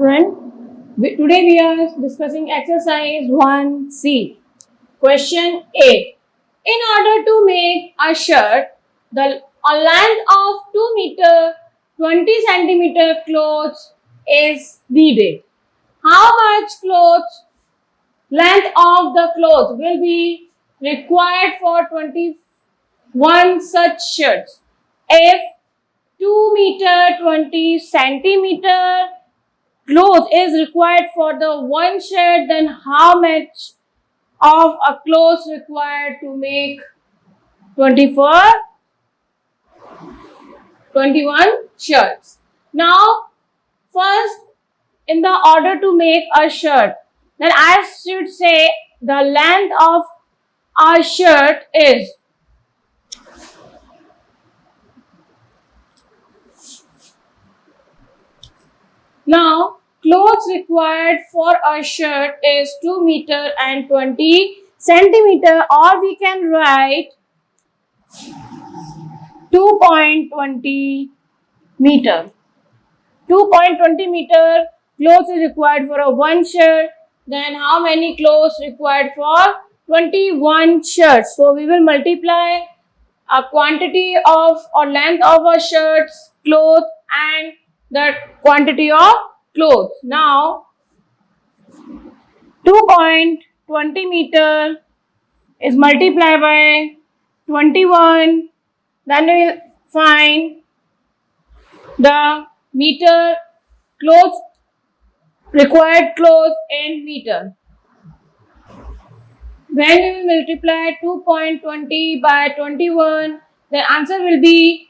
student. Today we are discussing exercise 1C. Question 8. In order to make a shirt, the a length of 2 meter 20 centimeter clothes is needed. How much clothes length of the cloth will be required for 21 such shirts? If 2 meter 20 centimeter cloth is required for the one shirt, then how much of a cloth required to make 24 21 shirts? Now first, in the order to make a shirt, then I should say the length of a shirt is now clothes required for a shirt is 2 meter and 20 centimeter, or we can write 2.20 meter. 2.20 meter clothes is required for a one shirt. Then how many clothes required for 21 shirts? So we will multiply a quantity of or length of a shirt's cloth and the quantity of clothes. Now 2.20 meter is multiplied by 21. Then we will find the meter clothes, required clothes in meter. When we will multiply 2.20 by 21, the answer will be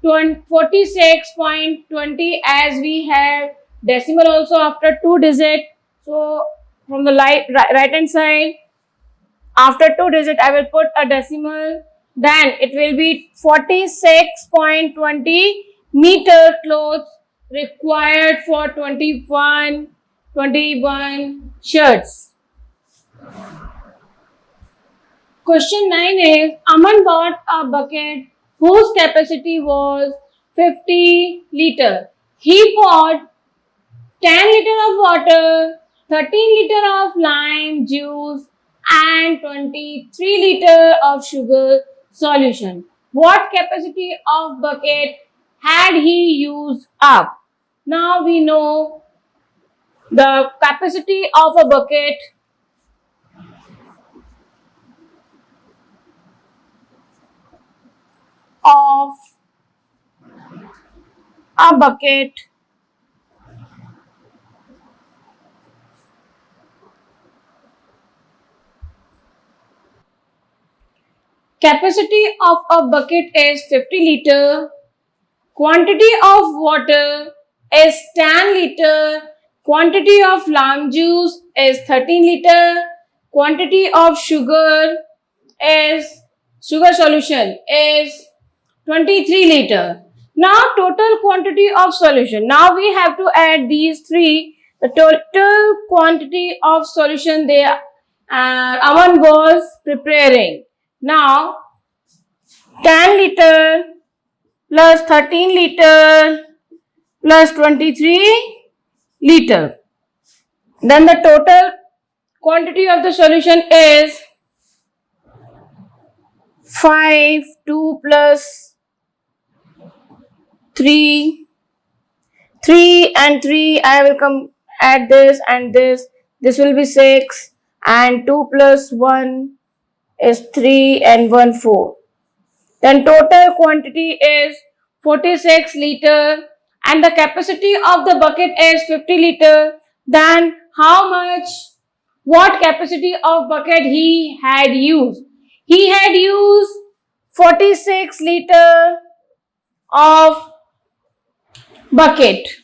46.20, as we have decimal also after 2 digit. So from the right hand side, after 2 digit I will put a decimal, then it will be 46.20 meter clothes required for 21 shirts. Question 9 is, Aman bought a bucket whose capacity was 50 liter. He bought 10 liter of water, 13 liter of lime juice and 23 liter of sugar solution. What capacity of bucket had he used up? Now we know the capacity of a bucket capacity of a bucket is 50 liter. Quantity of water is 10 liter. Quantity of lime juice is 13 liter. Quantity of sugar solution is 23 liter. Now total quantity of solution. Now we have to add these three. The total quantity of solution Aman was preparing. Now 10 liter plus 13 liter plus 23 liter. Then the total quantity of the solution is 5, 2 plus 3 and 3. I will come add this and this. This will be 6 and 2 plus 1 is 3 and 1 4. Then total quantity is 46 liter and the capacity of the bucket is 50 liter. Then what capacity of bucket he had used? He had used 46 liter of bucket.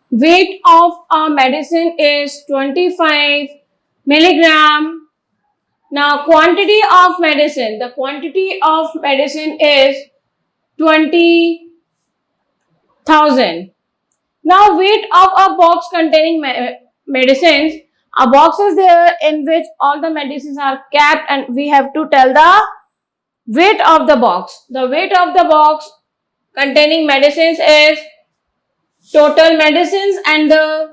Weight of a medicine is 25 milligram. Now quantity of medicine. The quantity of medicine is 20,000. Now weight of a box containing medicines. A box is there in which all the medicines are kept, and we have to tell the weight of the box. The weight of the box containing medicines is total medicines and the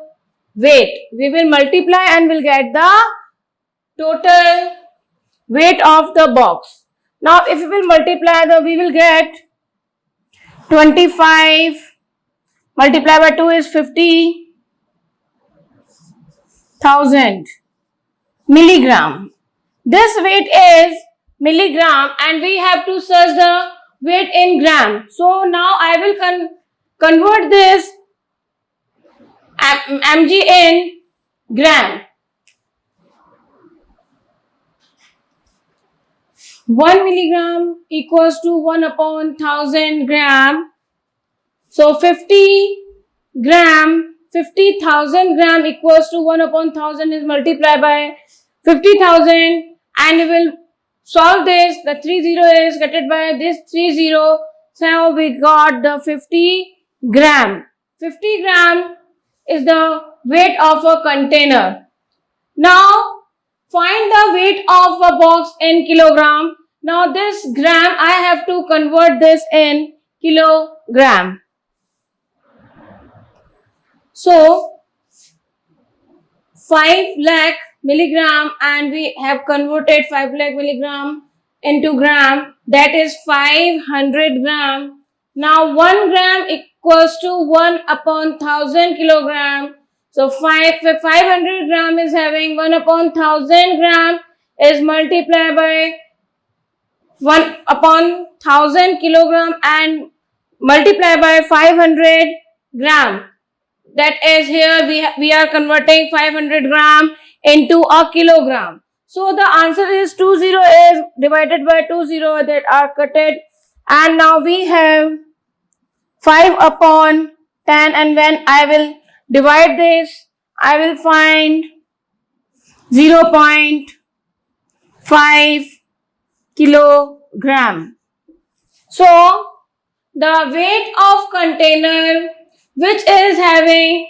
weight. We will multiply and we'll get the total weight of the box. Now if we will multiply we will get 25 multiplied by 2 is 50,000 milligram. This weight is milligram and we have to search the weight in gram. So now I will convert this mg in gram. 1 milligram equals to 1 upon 1000 gram. So 50,000 gram equals to 1 upon 1000 is multiplied by 50,000 and we will solve this. The 30 is divided by this 30. So we got the 50 gram. 50 gram is the weight of a container. Now find the weight of a box in kilogram. Now this gram I have to convert this in kilogram. So 5 lakh milligram and we have converted 5 lakh milligram into gram, that is 500 gram. Now 1 gram equals to 1 upon 1000 kilogram. So 500 gram is having 1 upon 1000 gram is multiplied by 1 upon 1000 kilogram and multiplied by 500 gram. That is here we are converting 500 gram into a kilogram. So the answer is 20 is divided by 20 that are cutted, and now we have 5 upon 10, and when I will divide this I will find 0.5 kilogram. So the weight of container which is having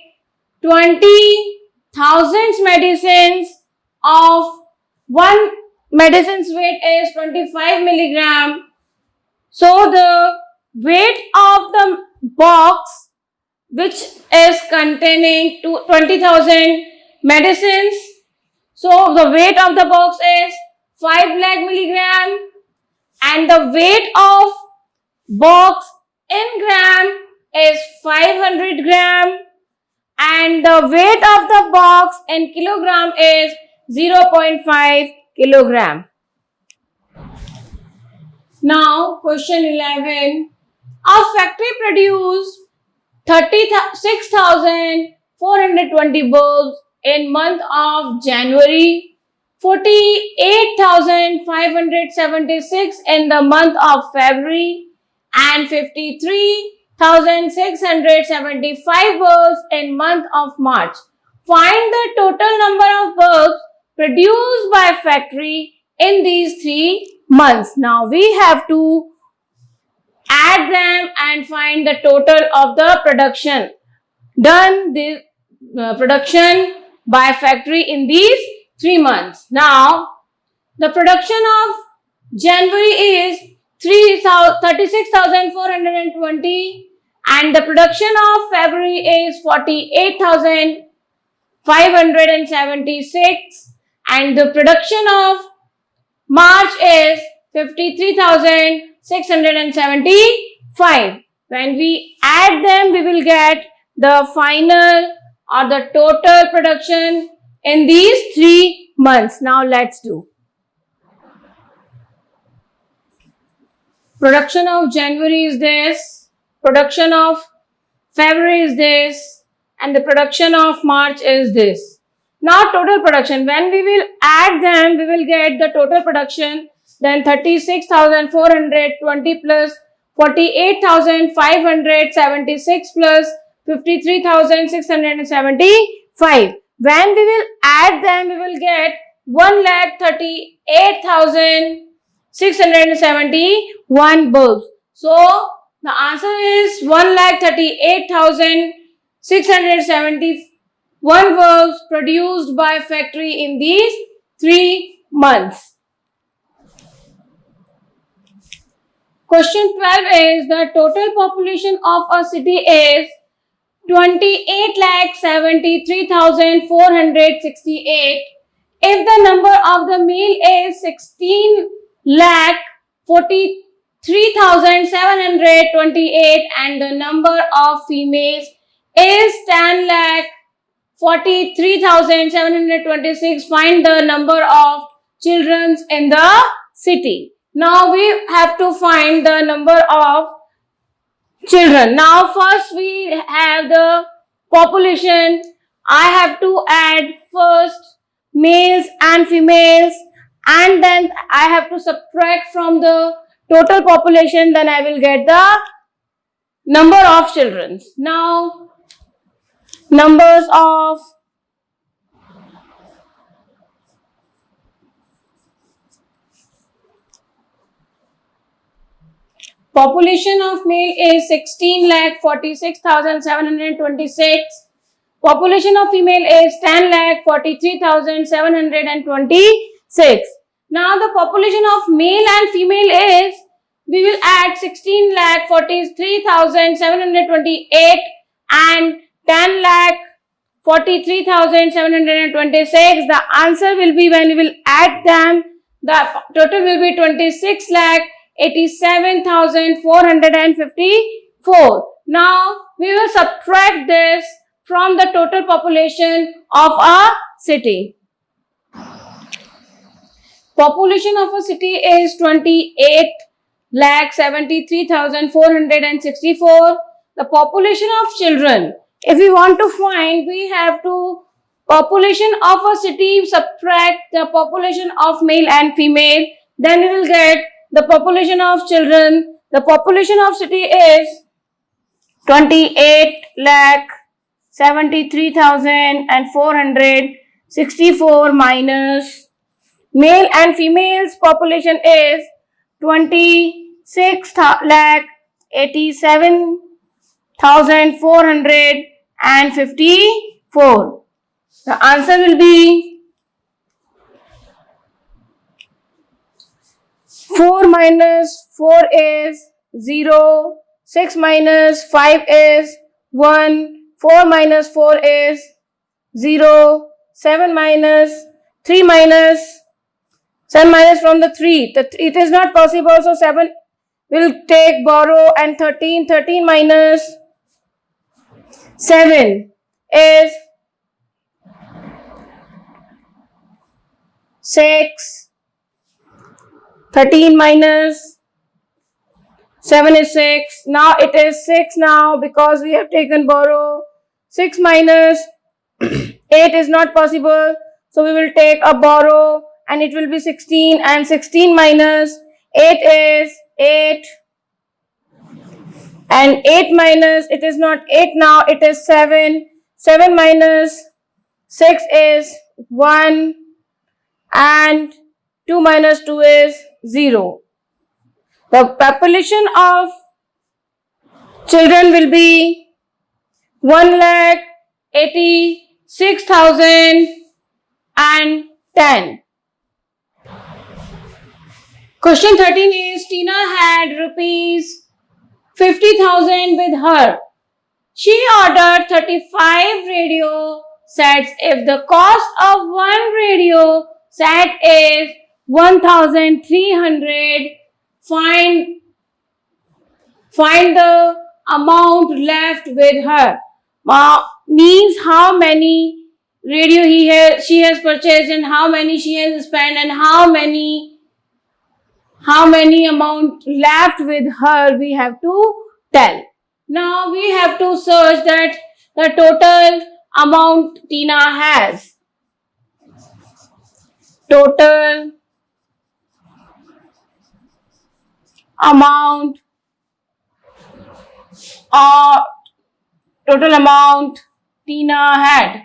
20,000 medicines of one medicine's weight is 25 milligram. So the weight of the box which is containing 20,000 medicines, so the weight of the box is 5 lakh milligram and the weight of box in gram is 500 gram and the weight of the box in kilogram is 0.5 kilogram. Now question 11. A factory produced 36,420 bulbs in month of January, 48,576 in the month of February and 53,675 bulbs in month of March. Find the total number of bulbs produced by factory in these 3 months. Now we have to add them and find the total of the production done the production by factory in these 3 months. Now the production of January is 36,420 and the production of February is 48,576 and the production of March is 53,675. When we add them, we will get the final or the total production in these 3 months. Now let's do. Production of January is this, production of February is this, and the production of March is this. Now total production, when we will add them, we will get the total production, then 36,420 plus 48,576 plus 53,675. When we will add them, we will get 1,38,671 bulbs. So the answer is 1,38,671 bulbs produced by factory in these 3 months. Question 12 is the total population of a city is 28,73,468. If the number of the male is 16,43,728 and the number of females is 10,43,726, find the number of children in the city. Now we have to find the number of children. Now first we have the population. I have to add first males and females, and then I have to subtract from the total population, then I will get the number of children. Now numbers of population of male is 16,46,726. Population of female is 10,43,726. Now the population of male and female is, we will add 16,43,728 and 10,43,726. The answer will be, when we will add them, the total will be 26,87,454. Now we will subtract this from the total population of a city. Population of a city is 28,73,464. The population of children, if we want to find, we have to population of a city subtract the population of male and female, then we will get the population of children. The population of city is 28,73,464 minus male and female's population is 26,87,454. The answer will be 4 minus 4 is 0, 6 minus 5 is 1, 4 minus 4 is 0, 7 minus 3 minus 7 minus from the 3. It is not possible, so 7 will take borrow, and 13 minus 7 is 6. 13 minus 7 is 6. Now it is 6 now because we have taken borrow. 6 minus 8 is not possible, so we will take a borrow and it will be 16, and 16 minus 8 is 8, and 8 minus, it is not 8 now, it is 7. 7 minus 6 is 1, and 2 minus 2 is 0. The population of children will be 1,86,010. Question 13 is, Tina had rupees 50,000 with her. She ordered 35 radio sets. If the cost of one radio set is 1,300, find the amount left with her. Means how many radio she has purchased, and how many she has spent, and how many amount left with her we have to tell. Now we have to search that the total amount Tina has. Total amount Tina had.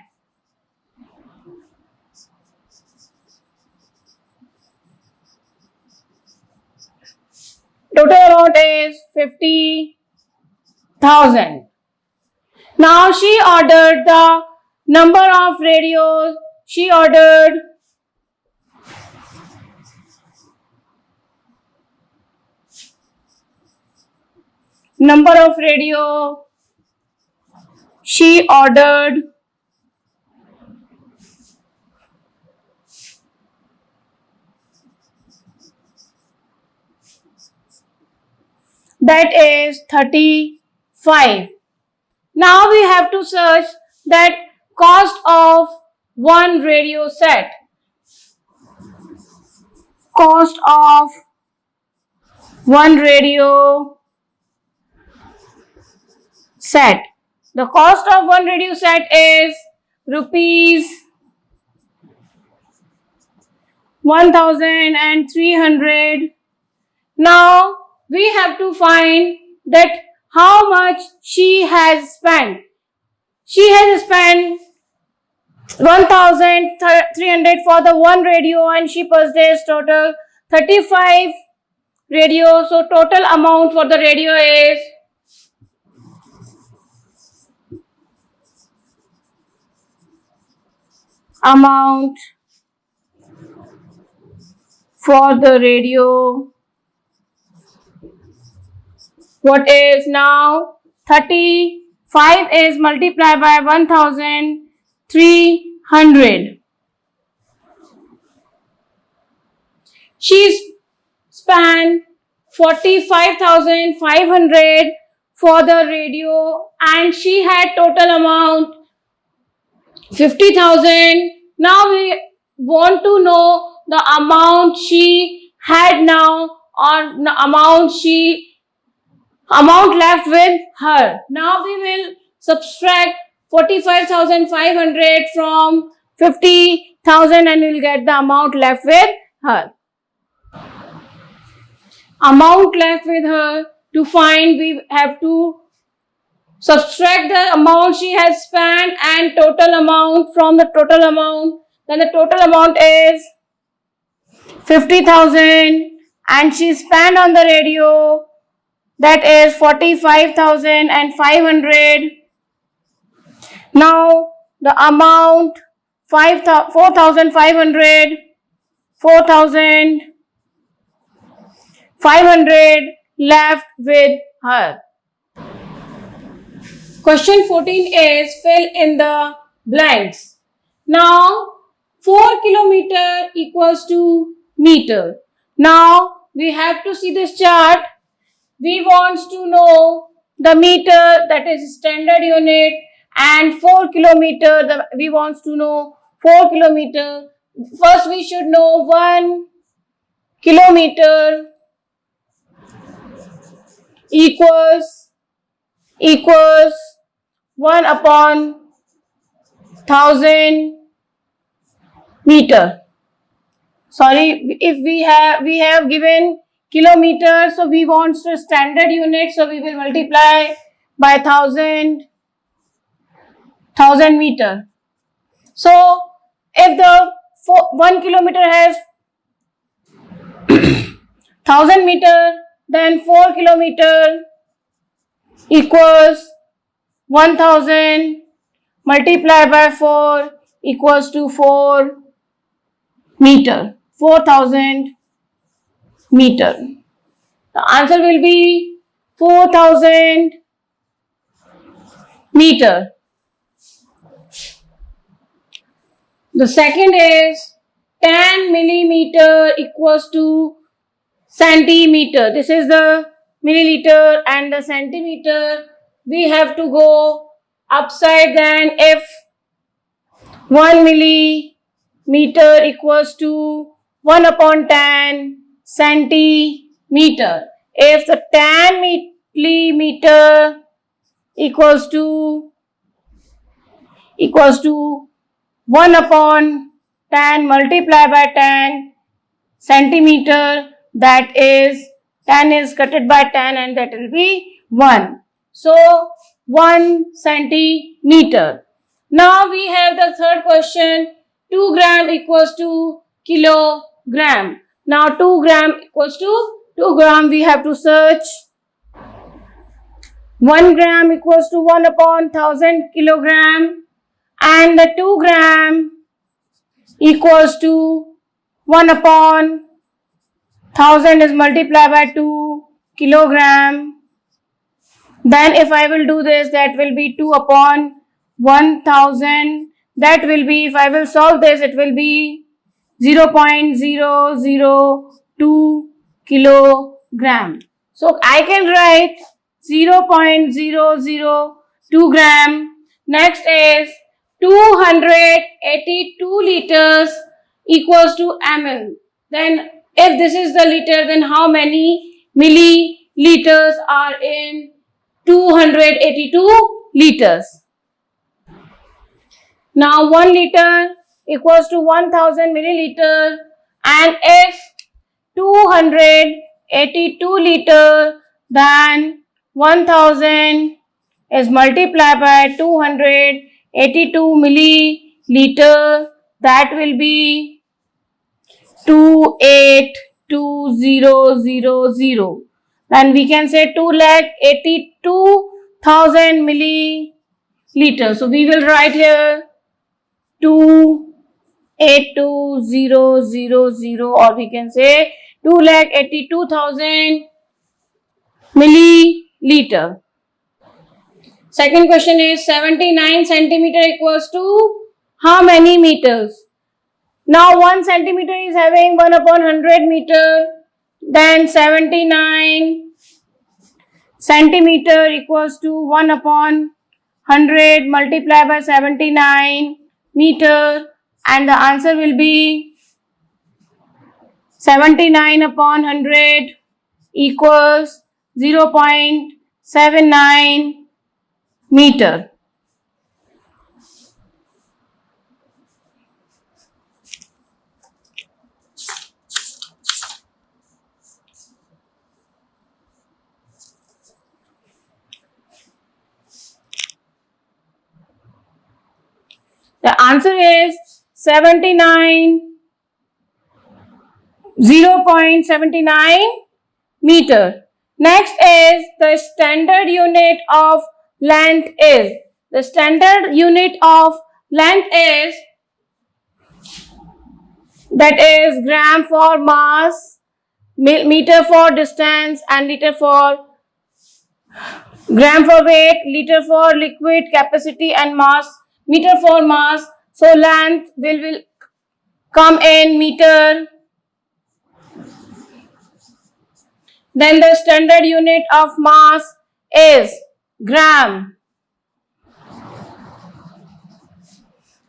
Total amount is 50,000. Now she ordered the number of radios. She ordered she ordered that is 35. Now we have to search that cost of one radio set. Cost of one radio set. The cost of one radio set is rupees 1,300. Now we have to find that how much she has spent. She has spent 1,300 for the one radio and she purchased total 35 radios. So total amount for the radio is amount for the radio. What is now 35 is multiplied by 1,300. She spent 45,500 for the radio and she had total amount 50,000. Now we want to know the amount she had now or the amount left with her. Now we will subtract 45,500 from 50,000 and we will get the amount left with her. Amount left with her, to find we have to subtract the amount she has spent and total amount from the total amount. Then the total amount is 50,000 and she spent on the radio, that is 45,500. Now the amount 4,500 left with her. Question 14 is fill in the blanks. Now 4 kilometer equals to meter. Now we have to see this chart. We want to know the meter, that is standard unit, and 4 kilometer, we want to know 4 kilometer. First we should know 1 kilometer equals 1 upon 1,000 meter. Sorry, if we have given kilometer, so we want the standard unit, so we will multiply by 1,000 meter. So if the 1 kilometer has 1,000 meter, then 4 kilometer equals 1,000 multiplied by 4 equals to 4 meter. 4,000 meter. The answer will be 4,000 meter. The second is 10 millimeter equals to centimeter. This is the milliliter and the centimeter. We have to go upside down. If 1 millimeter equals to 1 upon 10 centimeter. If the 10 millimeter equals to 1 upon 10 multiplied by 10 centimeter, that is 10 is cutted by 10 and that will be 1. So 1 centimeter. Now we have the third question. 2 gram equals to kilogram. Now 2 gram equals to 2 gram. We have to search. 1 gram equals to 1 upon 1,000 kilogram. And the 2 gram equals to 1 upon 1,000 is multiplied by 2 kilogram. Then if I will do this, that will be 2 upon 1000. That will be, if I will solve this, it will be 0.002 kilogram. So I can write 0.002 gram. Next is 282 liters equals to ml. Then if this is the liter, then how many milliliters are in 282 liters? Now 1 liter equals to 1000 milliliter, and if 282 liter, then 1000 is multiplied by 282 milliliter, that will be 282,000. Then we can say 282,000 milliliters. So we will write here 282,000, or we can say 282,000 milliliter. Second question is 79 centimeter equals to how many meters? Now 1 centimeter is having 1 upon 100 meter. Then 79 centimeter equals to 1 upon 100 multiplied by 79 meter, and the answer will be 79 upon 100 equals 0.79 meter. The answer is 0.79 meter. Next is the standard unit of length is. The standard unit of length is, that is gram for mass, meter for distance, and liter for gram for weight, liter for liquid capacity, and mass, meter for mass. So length will come in meter. Then the standard unit of mass is gram,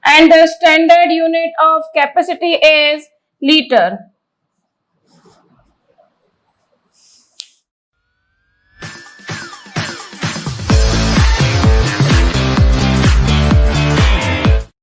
and the standard unit of capacity is liter.